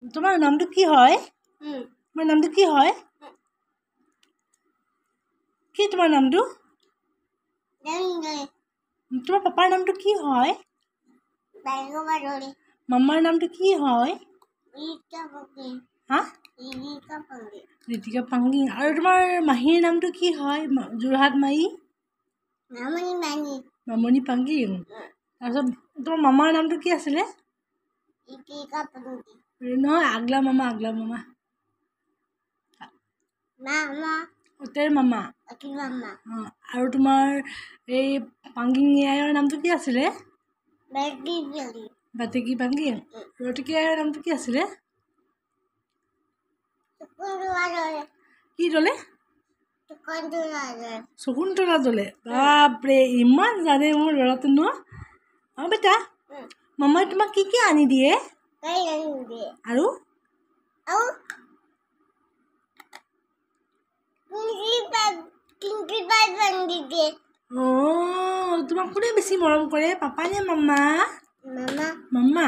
তোমাৰ নামটো কি হয়? তোমাৰ নামটো কি হয়? কি তোমাৰ নামটো? তোমাৰ পাপাৰ নামটো কি হয়? মামাৰ নামটো কি হয়? হা? ঋতিকা পাংগিং। আৰু তোমাৰ মাহীৰ নামটো কি হয়? যোৰহাট মাহী? মামনি পাংগিং। তাৰপিছত তোমাৰ মামাৰ নামটো কি আছিলে? নহয়, আগলা মামা। তেৰ মামা। আৰু তোমাৰ এই পাংগিং আইৰ নামটো কি আছিলে? বাটেকি পাংগিং। ৰতিকি আইৰ নামটো কি আছিলে? কি দলে? শকুন্তলা দলে। বাপৰে, ইমান জানে মোৰ ল'ৰাটো ন? বেটা, মামাই তোমাক কি কি আনি দিয়ে? আৰু তোমাক কোনে বেছি মৰম কৰে, পাপা নে মামা? মামা।